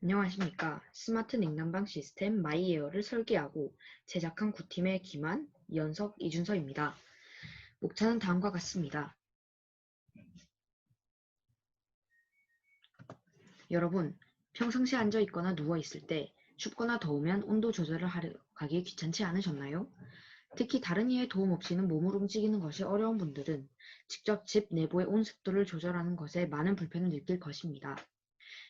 안녕하십니까. 스마트 냉난방 시스템 마이에어를 설계하고 제작한 구팀의 김한, 이현석, 이준서입니다. 목차는 다음과 같습니다. 여러분, 평상시에 앉아 있거나 누워 있을 때 춥거나 더우면 온도 조절을 하기 귀찮지 않으셨나요? 특히 다른 이의 도움 없이는 몸을 움직이는 것이 어려운 분들은 직접 집 내부의 온습도를 조절하는 것에 많은 불편을 느낄 것입니다.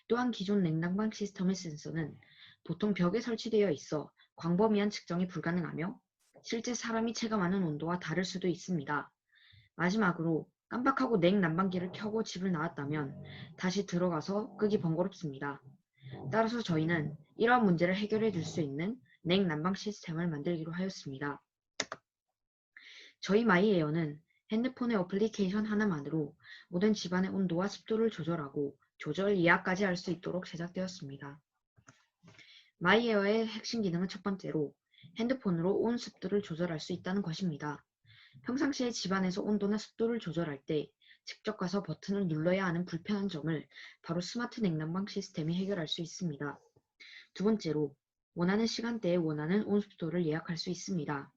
또한 기존 냉난방 시스템의 센서는 보통 벽에 설치되어 있어 광범위한 측정이 불가능하며 실제 사람이 체감하는 온도와 다를 수도 있습니다. 마지막으로 깜빡하고 냉난방기를 켜고 집을 나왔다면 다시 들어가서 끄기 번거롭습니다. 따라서 저희는 이러한 문제를 해결해 줄 수 있는 냉난방 시스템을 만들기로 하였습니다. 저희 마이에어는 핸드폰의 어플리케이션 하나만으로 모든 집안의 온도와 습도를 조절하고 조절 예약까지 할 수 있도록 제작되었습니다. 마이에어의 핵심 기능은 첫 번째로 핸드폰으로 온 습도를 조절할 수 있다는 것입니다. 평상시에 집안에서 온도나 습도를 조절할 때 직접 가서 버튼을 눌러야 하는 불편한 점을 바로 스마트 냉난방 시스템이 해결할 수 있습니다. 두 번째로 원하는 시간대에 원하는 온습도를 예약할 수 있습니다.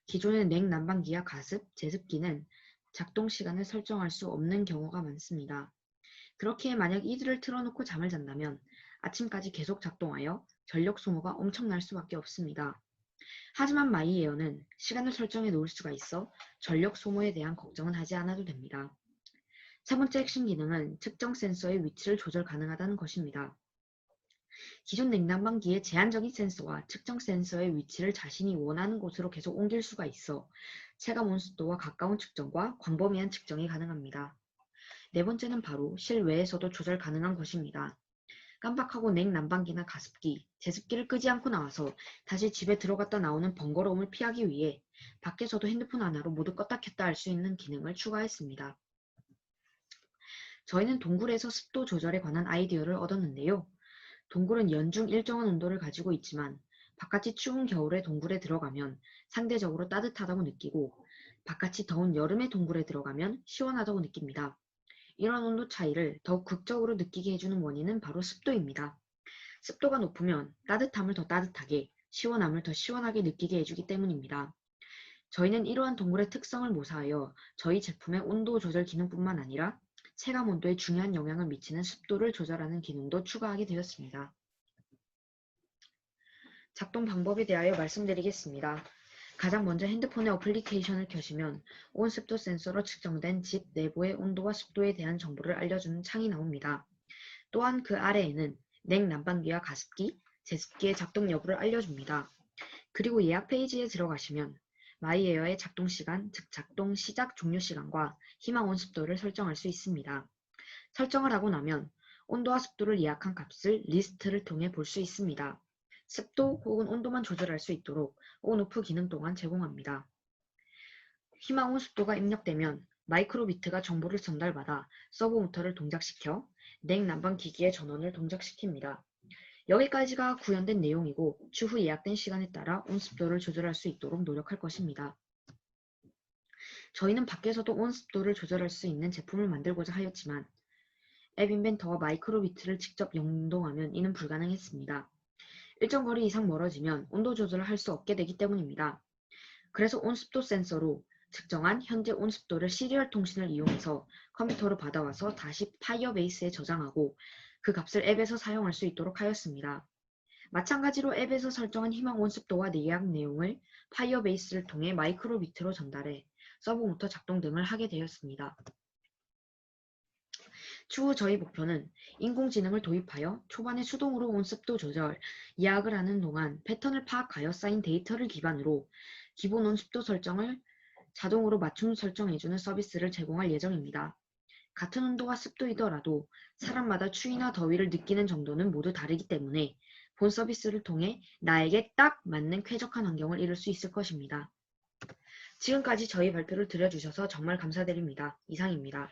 기존의 냉난방기와 가습, 제습기는 작동 시간을 설정할 수 없는 경우가 많습니다. 그렇기에 만약 이들을 틀어놓고 잠을 잔다면 아침까지 계속 작동하여 전력 소모가 엄청날 수밖에 없습니다. 하지만 마이에어는 시간을 설정해 놓을 수가 있어 전력 소모에 대한 걱정은 하지 않아도 됩니다. 세 번째 핵심 기능은 측정 센서의 위치를 조절 가능하다는 것입니다. 기존 냉난방기의 제한적인 센서와 측정 센서의 위치를 자신이 원하는 곳으로 계속 옮길 수가 있어 체감 온습도와 가까운 측정과 광범위한 측정이 가능합니다. 네 번째는 바로 실외에서도 조절 가능한 것입니다. 깜빡하고 냉난방기나 가습기, 제습기를 끄지 않고 나와서 다시 집에 들어갔다 나오는 번거로움을 피하기 위해 밖에서도 핸드폰 하나로 모두 껐다 켰다 할 수 있는 기능을 추가했습니다. 저희는 동굴에서 습도 조절에 관한 아이디어를 얻었는데요. 동굴은 연중 일정한 온도를 가지고 있지만 바깥이 추운 겨울에 동굴에 들어가면 상대적으로 따뜻하다고 느끼고 바깥이 더운 여름에 동굴에 들어가면 시원하다고 느낍니다. 이런 온도 차이를 더욱 극적으로 느끼게 해주는 원인은 바로 습도입니다. 습도가 높으면 따뜻함을 더 따뜻하게, 시원함을 더 시원하게 느끼게 해주기 때문입니다. 저희는 이러한 동물의 특성을 모사하여 저희 제품의 온도 조절 기능뿐만 아니라 체감 온도에 중요한 영향을 미치는 습도를 조절하는 기능도 추가하게 되었습니다. 작동 방법에 대하여 말씀드리겠습니다. 가장 먼저 핸드폰의 어플리케이션을 켜시면 온습도 센서로 측정된 집 내부의 온도와 습도에 대한 정보를 알려주는 창이 나옵니다. 또한 그 아래에는 냉난방기와 가습기, 제습기의 작동 여부를 알려줍니다. 그리고 예약 페이지에 들어가시면 마이에어의 작동 시간, 즉 작동 시작 종료 시간과 희망 온습도를 설정할 수 있습니다. 설정을 하고 나면 온도와 습도를 예약한 값을 리스트를 통해 볼 수 있습니다. 습도 혹은 온도만 조절할 수 있도록 온오프 기능 또한 제공합니다. 희망 온습도가 입력되면 마이크로비트가 정보를 전달받아 서버 모터를 동작시켜 냉난방 기기의 전원을 동작시킵니다. 여기까지가 구현된 내용이고 추후 예약된 시간에 따라 온습도를 조절할 수 있도록 노력할 것입니다. 저희는 밖에서도 온습도를 조절할 수 있는 제품을 만들고자 하였지만 앱 인벤터와 마이크로비트를 직접 연동하면 이는 불가능했습니다. 일정 거리 이상 멀어지면 온도 조절을 할 수 없게 되기 때문입니다. 그래서 온습도 센서로 측정한 현재 온습도를 시리얼 통신을 이용해서 컴퓨터로 받아와서 다시 파이어베이스에 저장하고 그 값을 앱에서 사용할 수 있도록 하였습니다. 마찬가지로 앱에서 설정한 희망 온습도와 예약 내용을 파이어베이스를 통해 마이크로비트로 전달해 서버 모터 작동 등을 하게 되었습니다. 추후 저희 목표는 인공지능을 도입하여 초반에 수동으로 온습도 조절, 예약을 하는 동안 패턴을 파악하여 쌓인 데이터를 기반으로 기본 온습도 설정을 자동으로 맞춤 설정해주는 서비스를 제공할 예정입니다. 같은 온도와 습도이더라도 사람마다 추위나 더위를 느끼는 정도는 모두 다르기 때문에 본 서비스를 통해 나에게 딱 맞는 쾌적한 환경을 이룰 수 있을 것입니다. 지금까지 저희 발표를 들어주셔서 정말 감사드립니다. 이상입니다.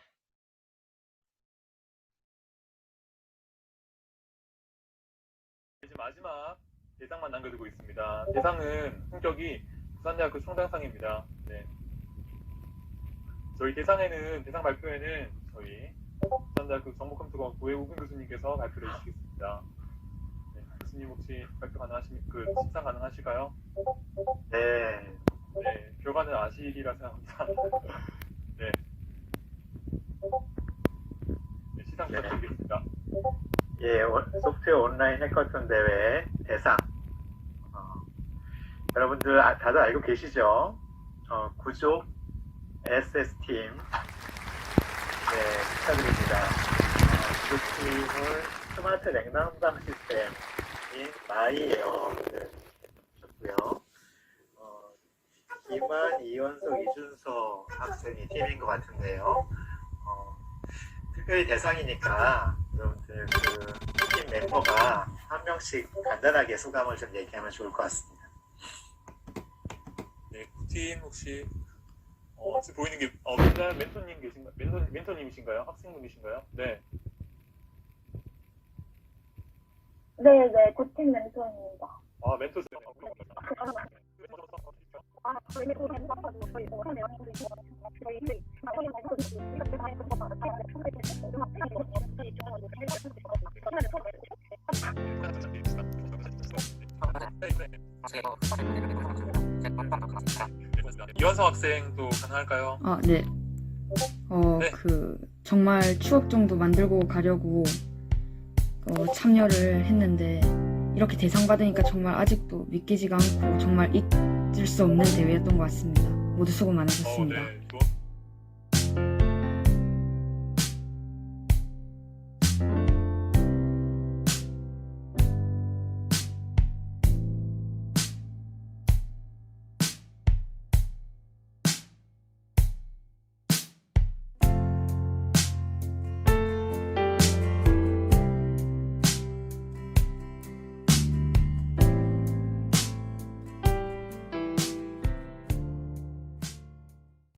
이제 마지막 대상만 남겨두고 있습니다. 대상은 성격이 부산대학교 총장상입니다. 네. 저희 대상 발표에는 저희 부산대학교 정보컴퓨터공학부 외국인 교수님께서 발표를 해주시겠습니다. 네. 교수님 혹시 발표 심상 가능하실까요? 네. 네. 결과는 아시리라 생각합니다. 네. 네. 시상 부탁드리겠습니다. 예, 소프트웨어 온라인 해커톤 대회 대상. 여러분들 다들 알고 계시죠? 구조 SS팀. 네, 축하드립니다. 구조팀을 스마트 냉난방 시스템인 마이에어를 주셨고요. 김한, 이원석, 이준서 학생이 팀인 것 같은데요. 특별히 대상이니까 여러분들 팀 멤버가 한 명씩 간단하게 소감을 좀 얘기하면 좋을 것 같습니다. 네, 구팀 혹시 지금 보이는 게 멘토님 계신가요? 멘토님이신가요? 학생분이신가요? 네. 네, 고팀 멘토입니다. 아, 멘토. 이원석 학생도 가능할까요? 네. 네. 정말 추억정도 만들고 가려고 참여를 했는데 이렇게 대상 받으니까 정말 아직도 믿기지가 않고 정말 잊을 수 없는 대회였던 것 같습니다. 모두 수고 많으셨습니다. 네,